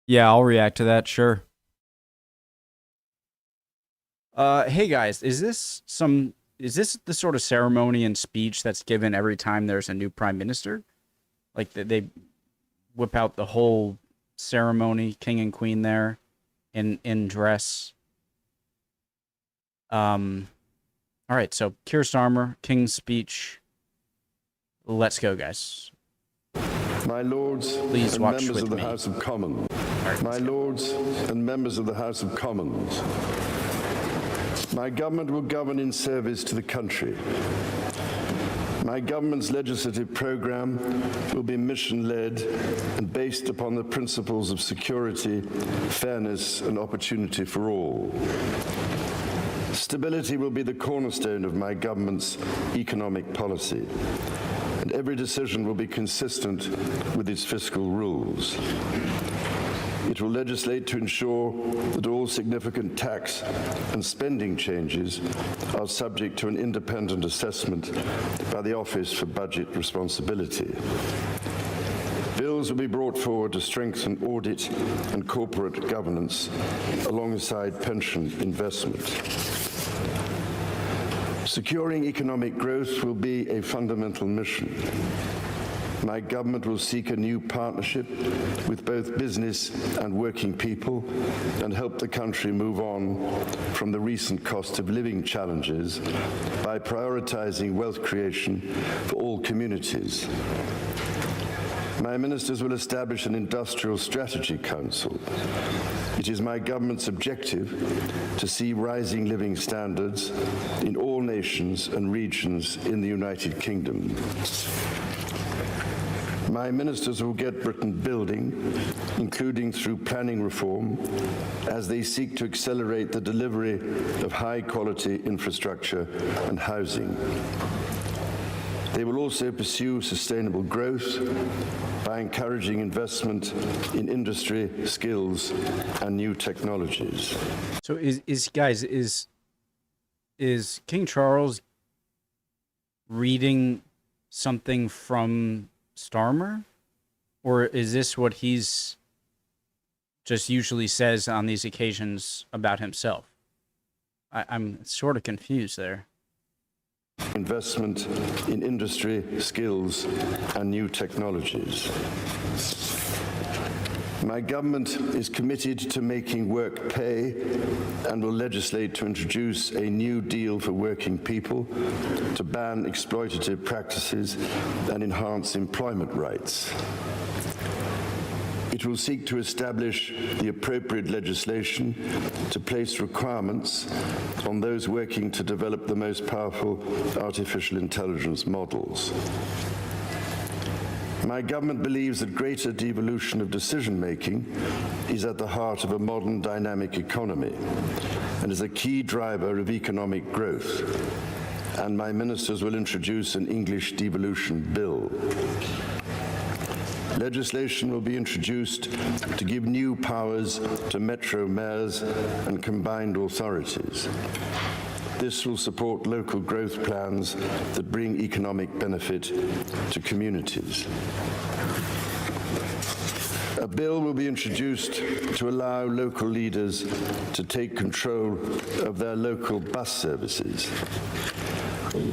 Yeah, I'll react to that, sure. Hey guys, is this the sort of ceremony and speech that's given every time there's a new prime minister? Like they whip out the whole ceremony, king and queen there in dress. Um, all right, so Keir Starmer, King's speech. Let's go, guys. My lords Please and watch members with of the me. House of Commons. Right, My lords and members of the House of Commons. My government will govern in service to the country. My government's legislative programme will be mission-led and based upon the principles of security, fairness and opportunity for all. Stability will be the cornerstone of my government's economic policy, and every decision will be consistent with its fiscal rules. It will legislate to ensure that all significant tax and spending changes are subject to an independent assessment by the Office for Budget Responsibility. Bills will be brought forward to strengthen audit and corporate governance alongside pension investment. Securing economic growth will be a fundamental mission. My government will seek a new partnership with both business and working people and help the country move on from the recent cost of living challenges by prioritising wealth creation for all communities. My ministers will establish an Industrial Strategy Council. It is my government's objective to see rising living standards in all nations and regions in the United Kingdom. My ministers will get Britain building, including through planning reform, as they seek to accelerate the delivery of high-quality infrastructure and housing. They will also pursue sustainable growth by encouraging investment in industry, skills, and new technologies. So is King Charles reading something from Starmer, or is this what he's just usually says on these occasions about himself? I'm sort of confused there. Investment in industry, skills, and new technologies. My government is committed to making work pay and will legislate to introduce a new deal for working people, to ban exploitative practices and enhance employment rights. It will seek to establish the appropriate legislation to place requirements on those working to develop the most powerful artificial intelligence models. My government believes that greater devolution of decision-making is at the heart of a modern dynamic economy and is a key driver of economic growth. And my ministers will introduce an English devolution bill. Legislation will be introduced to give new powers to metro mayors and combined authorities. This will support local growth plans that bring economic benefit to communities. A bill will be introduced to allow local leaders to take control of their local bus services.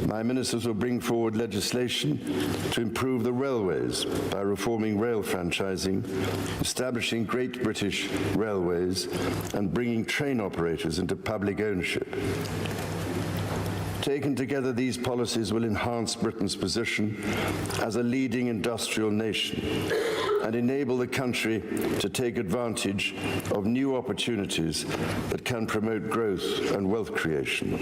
My ministers will bring forward legislation to improve the railways by reforming rail franchising, establishing Great British Railways, and bringing train operators into public ownership. Taken together, these policies will enhance Britain's position as a leading industrial nation and enable the country to take advantage of new opportunities that can promote growth and wealth creation.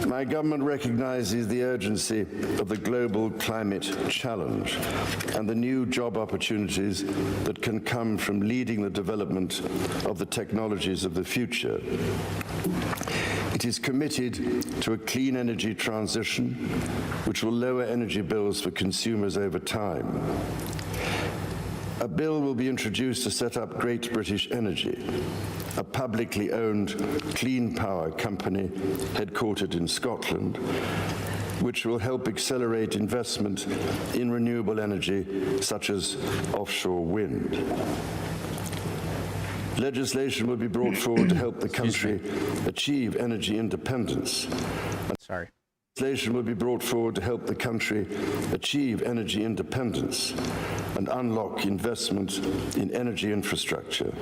My government recognises the urgency of the global climate challenge and the new job opportunities that can come from leading the development of the technologies of the future. It is committed to a clean energy transition, which will lower energy bills for consumers over time. A bill will be introduced to set up Great British Energy, a publicly owned clean power company headquartered in Scotland, which will help accelerate investment in renewable energy, such as offshore wind. Legislation will be brought forward to help the country achieve energy independence. Sorry. Legislation will be brought forward to help the country achieve energy independence and unlock investment in energy infrastructure.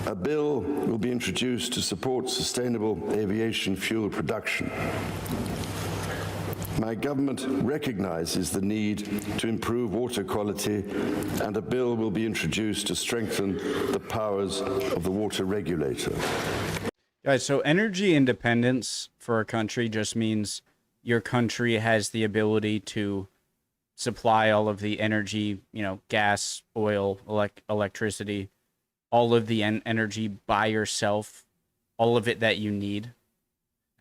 A bill will be introduced to support sustainable aviation fuel production. My government recognizes the need to improve water quality, and a bill will be introduced to strengthen the powers of the water regulator. Guys, so energy independence for a country just means your country has the ability to supply all of the energy, gas, oil, electricity, all of the energy by yourself, all of it that you need.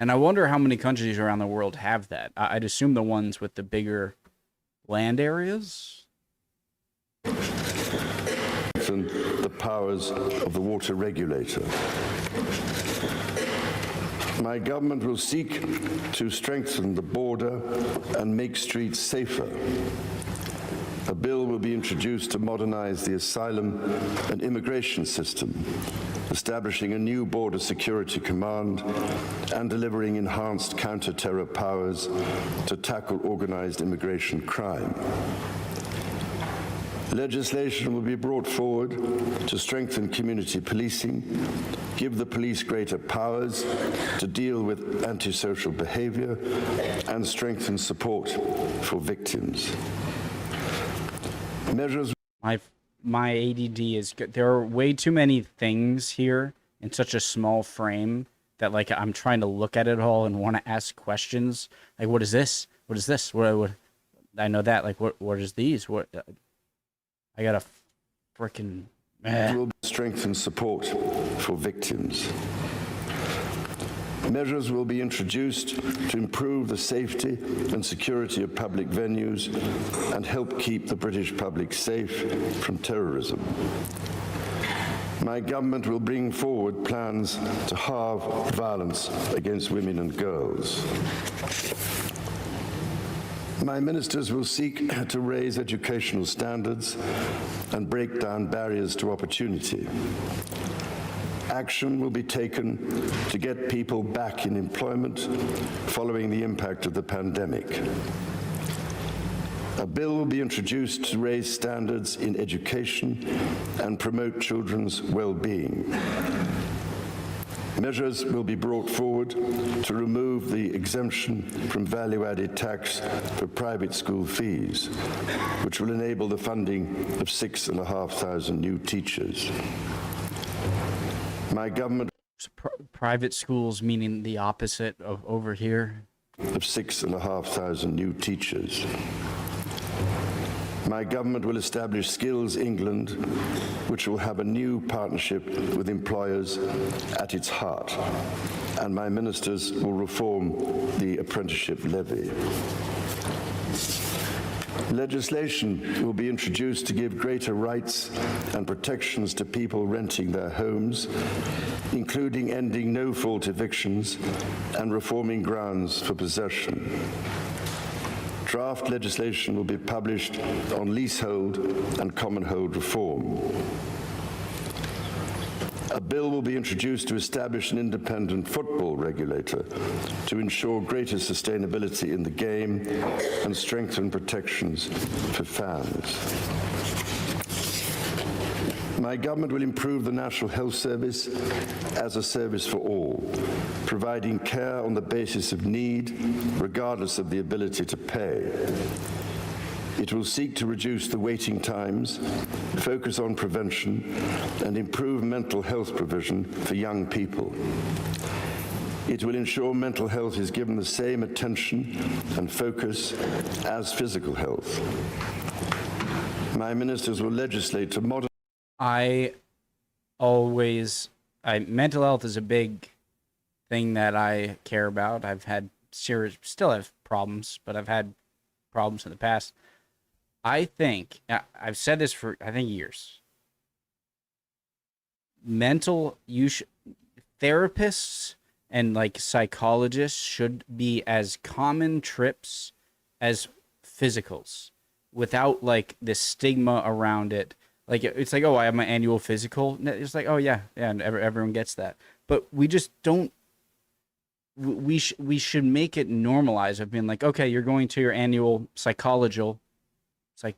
And I wonder how many countries around the world have that. I'd assume the ones with the bigger land areas. The powers of the water regulator. My government will seek to strengthen the border and make streets safer. A bill will be introduced to modernize the asylum and immigration system, establishing a new border security command and delivering enhanced counter-terror powers to tackle organized immigration crime. Legislation will be brought forward to strengthen community policing, give the police greater powers to deal with antisocial behavior, and strengthen support for victims. Measures. My ADD is good. There are way too many things here in such a small frame that I'm trying to look at it all and want to ask questions. Like, what is this? What is this? What I know that. What is these? What I got a freaking will strengthen support for victims. Measures will be introduced to improve the safety and security of public venues and help keep the British public safe from terrorism. My government will bring forward plans to halve violence against women and girls. My ministers will seek to raise educational standards and break down barriers to opportunity. Action will be taken to get people back in employment following the impact of the pandemic. A bill will be introduced to raise standards in education and promote children's well-being. Measures will be brought forward to remove the exemption from value-added tax for private school fees, which will enable the funding of 6,500 new teachers. My government... Private schools meaning the opposite of over here? Of 6,500 new teachers. My government will establish Skills England, which will have a new partnership with employers at its heart, and my ministers will reform the apprenticeship levy. Legislation will be introduced to give greater rights and protections to people renting their homes, including ending no-fault evictions and reforming grounds for possession. Draft legislation will be published on leasehold and commonhold reform. A bill will be introduced to establish an independent football regulator to ensure greater sustainability in the game and strengthen protections for fans. My government will improve the National Health Service as a service for all, providing care on the basis of need, regardless of the ability to pay. It will seek to reduce the waiting times, focus on prevention, and improve mental health provision for young people. It will ensure mental health is given the same attention and focus as physical health. My ministers will legislate to modernize. Mental health is a big thing that I care about. I've had still have problems, but I've had problems in the past. I think, I've said this for, years. Therapists and like psychologists should be as common trips as physicals, without like this stigma around it. Like it's like, oh, I have my annual physical. It's like, oh yeah, and everyone gets that. But we just don't. We should make it normalized of being like, okay, you're going to your annual psychological like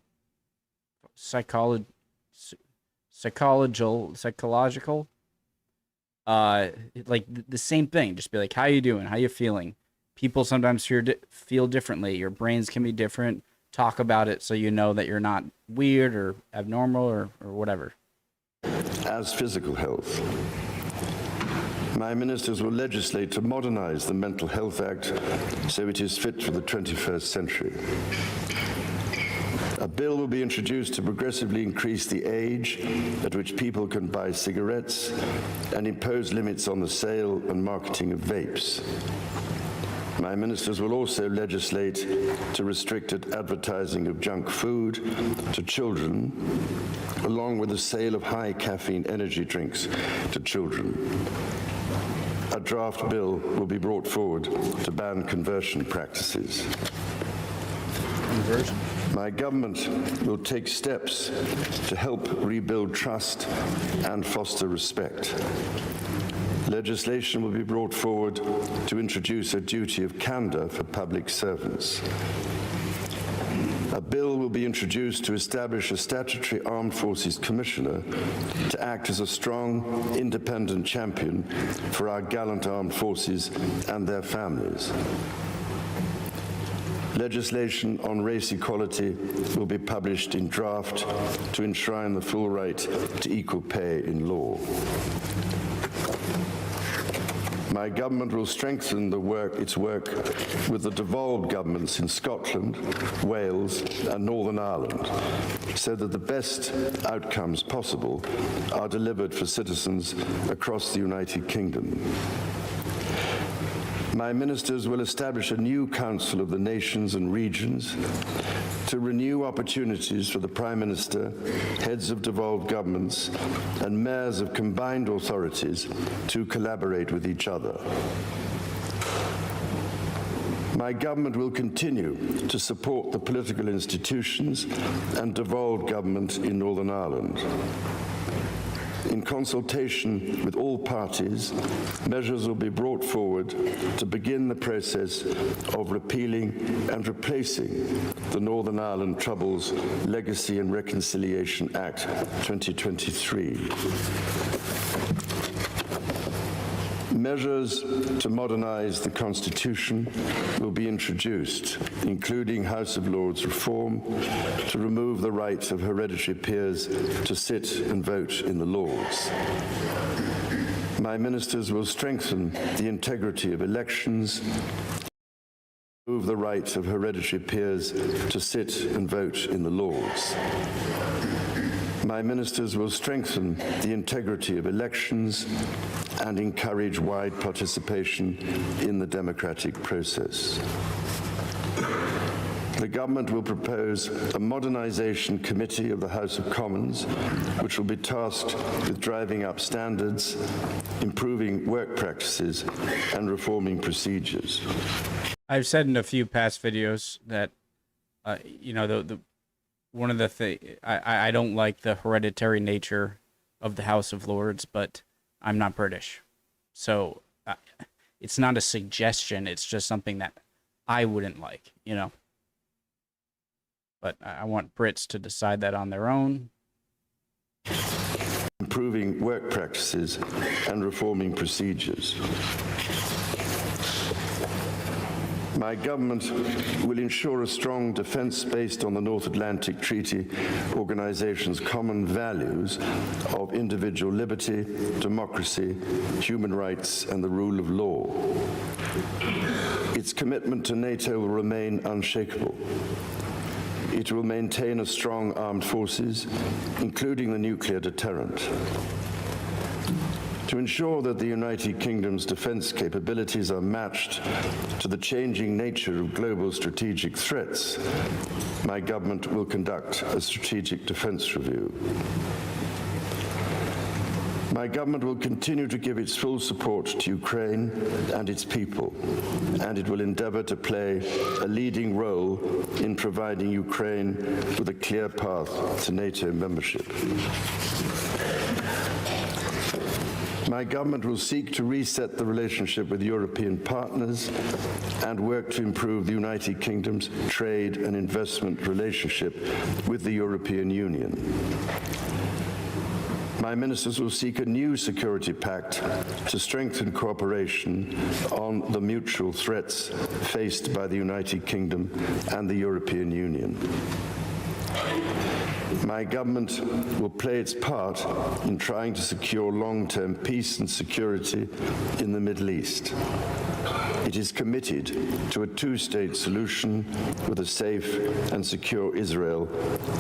the same thing. Just be like, how you doing? How you feeling? People sometimes feel differently. Your brains can be different. Talk about it so you know that you're not weird or abnormal or whatever. As physical health, my ministers will legislate to modernize the Mental Health Act so it is fit for the 21st century. A bill will be introduced to progressively increase the age at which people can buy cigarettes and impose limits on the sale and marketing of vapes. My ministers will also legislate to restrict advertising of junk food to children, along with the sale of high caffeine energy drinks to children. A draft bill will be brought forward to ban conversion practices. Conversion? My government will take steps to help rebuild trust and foster respect. Legislation will be brought forward to introduce a duty of candor for public servants. A bill will be introduced to establish a statutory Armed Forces Commissioner to act as a strong, independent champion for our gallant armed forces and their families. Legislation on race equality will be published in draft to enshrine the full right to equal pay in law. My government will strengthen its work with the devolved governments in Scotland, Wales, and Northern Ireland, so that the best outcomes possible are delivered for citizens across the United Kingdom. My ministers will establish a new Council of the Nations and Regions to renew opportunities for the Prime Minister, heads of devolved governments, and mayors of combined authorities to collaborate with each other. My government will continue to support the political institutions and devolved government in Northern Ireland. In consultation with all parties, measures will be brought forward to begin the process of repealing and replacing the Northern Ireland Troubles Legacy and Reconciliation Act 2023. Measures to modernize the Constitution will be introduced, including House of Lords reform, to remove the right of hereditary peers to sit and vote in the Lords. My ministers will strengthen the integrity of elections, remove the right of hereditary peers to sit and vote in the Lords. My ministers will strengthen the integrity of elections and encourage wide participation in the democratic process. The government will propose a modernisation committee of the House of Commons, which will be tasked with driving up standards, improving work practices, and reforming procedures. I've said in a few past videos that, one of the things, I don't like the hereditary nature of the House of Lords, but I'm not British. So it's not a suggestion. It's just something that I wouldn't like, But I want Brits to decide that on their own. Improving work practices and reforming procedures. My government will ensure a strong defence based on the North Atlantic Treaty Organization's common values of individual liberty, democracy, human rights, and the rule of law. Its commitment to NATO will remain unshakable. It will maintain a strong armed forces, including the nuclear deterrent. To ensure that the United Kingdom's defence capabilities are matched to the changing nature of global strategic threats, my government will conduct a strategic defence review. My government will continue to give its full support to Ukraine and its people, and it will endeavor to play a leading role in providing Ukraine with a clear path to NATO membership. My government will seek to reset the relationship with European partners and work to improve the United Kingdom's trade and investment relationship with the European Union. My ministers will seek a new security pact to strengthen cooperation on the mutual threats faced by the United Kingdom and the European Union. My government will play its part in trying to secure long-term peace and security in the Middle East. It is committed to a two-state solution with a safe and secure Israel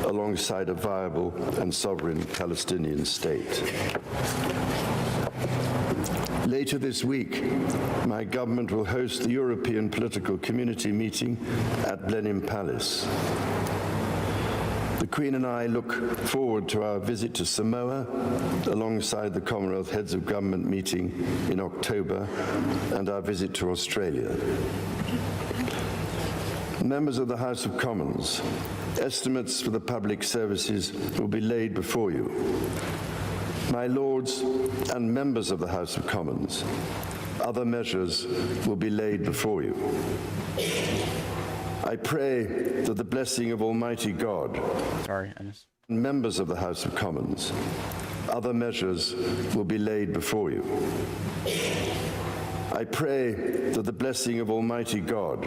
alongside a viable and sovereign Palestinian state. Later this week, my government will host the European Political Community meeting at Blenheim Palace. The Queen and I look forward to our visit to Samoa alongside the Commonwealth Heads of Government meeting in October and our visit to Australia. Members of the House of Commons, estimates for the public services will be laid before you. My Lords and members of the House of Commons, other measures will be laid before you. I pray that the blessing of Almighty God, members of the House of Commons, other measures will be laid before you. I pray that the blessing of Almighty God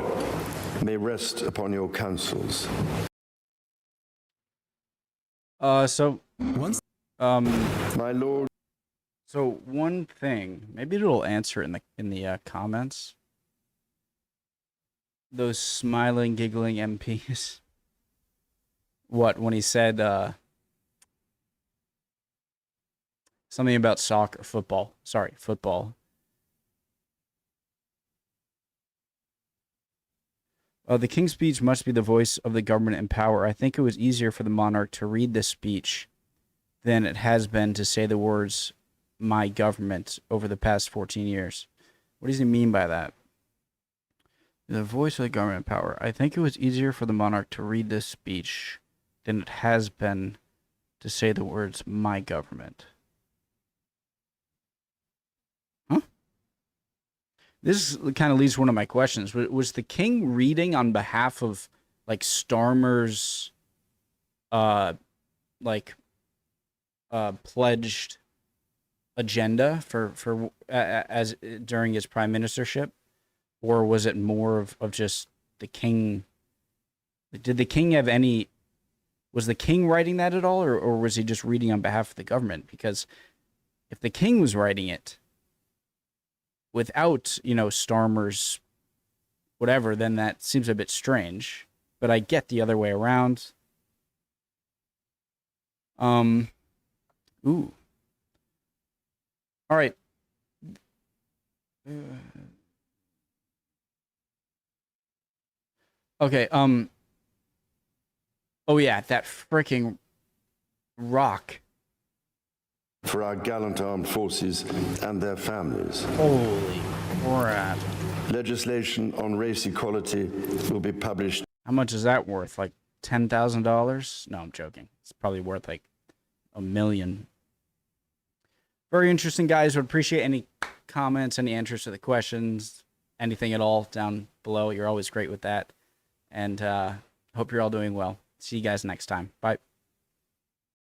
may rest upon your councils. My Lord. So one thing, maybe it'll answer in the comments. Those smiling, giggling MPs. What, when he said something about football. Sorry, football. The King's speech must be the voice of the government in power. I think it was easier for the monarch to read this speech than it has been to say the words, my government, over the past 14 years. What does he mean by that? The voice of the government in power. I think it was easier for the monarch to read this speech than it has been to say the words, my government. Huh? This kind of leads to one of my questions. Was the king reading on behalf of, like, Starmer's, pledged agenda as during his prime ministership? Or was it more of just the king? Did the king have any? Was the king writing that at all, or was he just reading on behalf of the government? Because if the king was writing it without, Starmer's whatever, then that seems a bit strange. But I get the other way around. Ooh. All right. Okay, oh yeah, that freaking rock. For our gallant armed forces and their families. Holy crap. Legislation on race equality will be published. How much is that worth? Like $10,000? No, I'm joking. It's probably worth like $1 million. Very interesting, guys. Would appreciate any comments, any answers to the questions, anything at all down below. You're always great with that. And hope you're all doing well. See you guys next time. Bye.